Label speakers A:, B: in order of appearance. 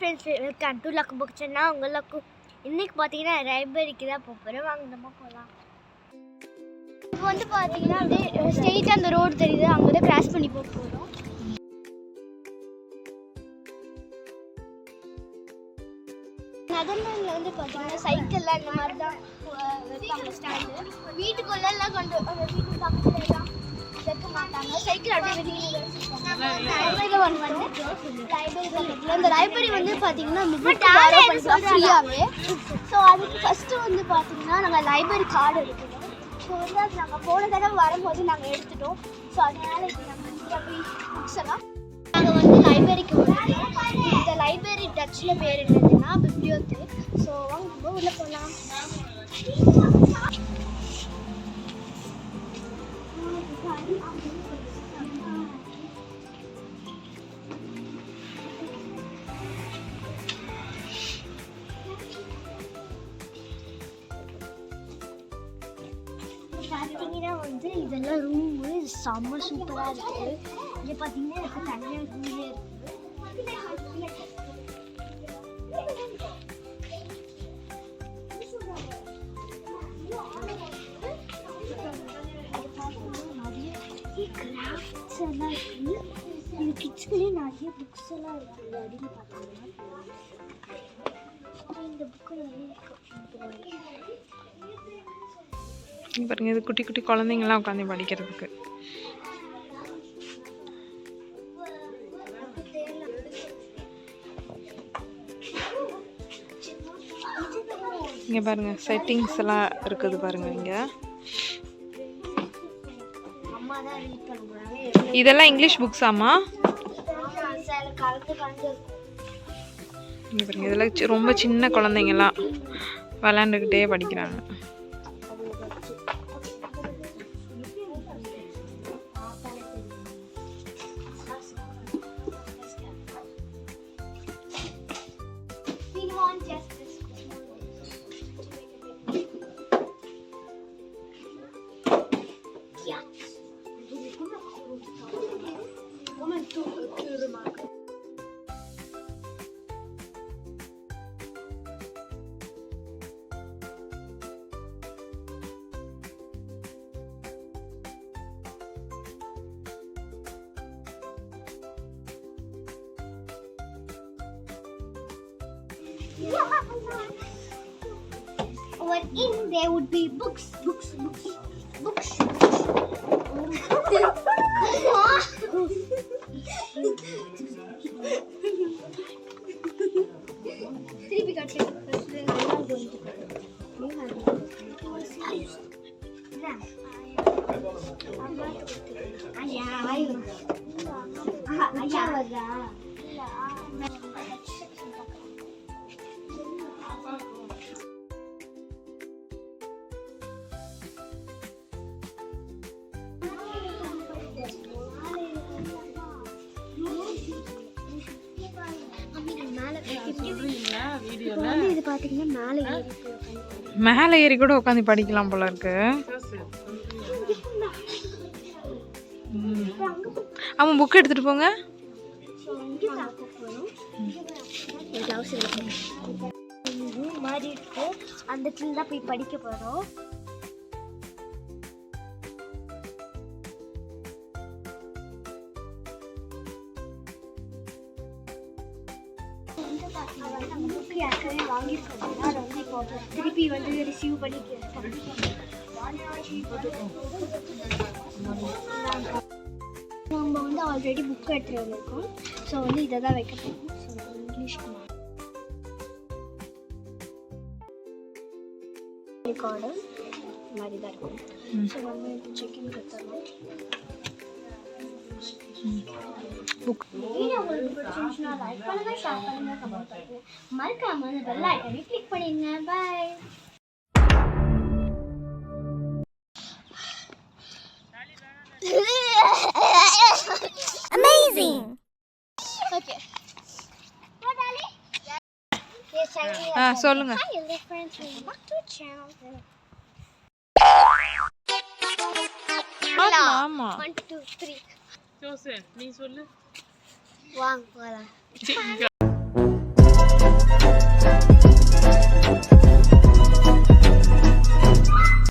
A: Friends, welcome to luck book channel. உங்களுக்கு இன்னைக்கு பார்த்தீங்கன்னா லைப்ரரிக்கு தான் போகிறோம். வாங்க நம்ம போகலாம். இப்போ வந்து பார்த்தீங்கன்னா அப்படியே ஸ்ட்ரெயிட்டாக அந்த ரோடு தெரியுது, அங்கே தான் கிராஸ் பண்ணி போக போகிறோம். நகர்மனில் வந்து பார்த்தீங்கன்னா சைக்கிளில் இந்த மாதிரி தான் வைப்பாங்க ஸ்டாண்டு. வீட்டுக்குள்ளெல்லாம் கொண்டு வீட்டுக்கு பக்கத்துலாம் வைக்க மாட்டாங்க. சைக்கிள் அப்படியே வெளியில் லைப்ரரியில் இந்த லைப்ரரி வந்து பார்த்தீங்கன்னா ஃப்ரீயாகவே. ஸோ அதுக்கு ஃபஸ்ட்டு வந்து பார்த்தீங்கன்னா நாங்கள் லைப்ரரி கார்டு எடுக்கணும். ஸோ வந்து அது நாங்கள் போன தடவை வரும்போது நாங்கள் எடுத்துட்டோம். ஸோ அதனால் இப்போ நாங்கள் போய் புக்ஸ் எல்லாம் நாங்கள் வந்து லைப்ரரிக்கு வந்துட்டோம். இந்த லைப்ரரி டச்சில் பேர் என்னதுன்னா பிப்ளியோதெக். ஸோ வாங்க நம்ம உள்ளே போகலாம். பார்த்தீங்கன்னா வந்து இதெல்லாம் ரூமு செம்ம சூப்பராக இருக்குது. இங்கே பார்த்தீங்கன்னா எனக்கு தனியாக ரூமே இருக்குது. நிறைய கிராஃப்ட்ஸ் எல்லாம் இருக்குது. இது கிட்ஸ்லேயே நிறைய புக்ஸ் எல்லாம் இருக்குது அப்படின்னு பார்த்தீங்கன்னா இந்த புக்கு நிறைய இருக்குது.
B: பாருங்க, இது குட்டி குட்டி குழந்தைங்களாம் உட்காந்து படிக்கிறதுக்கு. இங்கே பாருங்க செட்டிங்ஸ் எல்லாம் இருக்குது பாருங்க. இதெல்லாம் இங்கிலீஷ் புக்ஸாமா? இங்கே பாருங்க, இதெல்லாம் ரொம்ப சின்ன குழந்தைங்கலாம் விளையாண்டுக்கிட்டே படிக்கிறாங்க.
A: Or in there would be books.
B: மேலே ஏறி கூட உட்காந்து படிக்கலாம் போல இருக்கு. ஆமாம், புக் எடுத்துட்டு போங்க.
A: மாதிரி இருக்கு, அந்த இடத்துல தான் போய் படிக்க போறோம். யாருக்காவே வாங்கியிருக்கோம், அதை வந்து இப்போ திருப்பி வந்து ரிசீவ் பண்ணிக்கிறேன். நம்ம வந்து ஆல்ரெடி புக் எடுத்துகிட்டு வந்திருக்கோம். ஸோ வந்து இதை தான் வைக்க போகிறோம். ஸோ இங்கிலீஷ் ரெக்கார்டு மாதிரி தான் இருக்கும். ஸோ நம்ம செக்கிங் கொடுத்துடலாம்.
B: புக்
A: வீடியோ உங்களுக்கு பிடிச்சிருந்துச்சுன்னா லைக் பண்ணுங்க, ஷேர் பண்ணுங்க, கமெண்ட் பண்ணுங்க. மறக்காம அந்த பெல் ஐகானை கிளிக் பண்ணிடுங்க. By. Amazing. Okay. What Ali? Yes, I.
B: சொல்லுங்க.
A: Hi, hello friends. Welcome back to the channel.
B: ஆமா.
A: 1 2 3.
B: ஜோசே, நீ சொல்லு.
A: வாங்க போலாம்.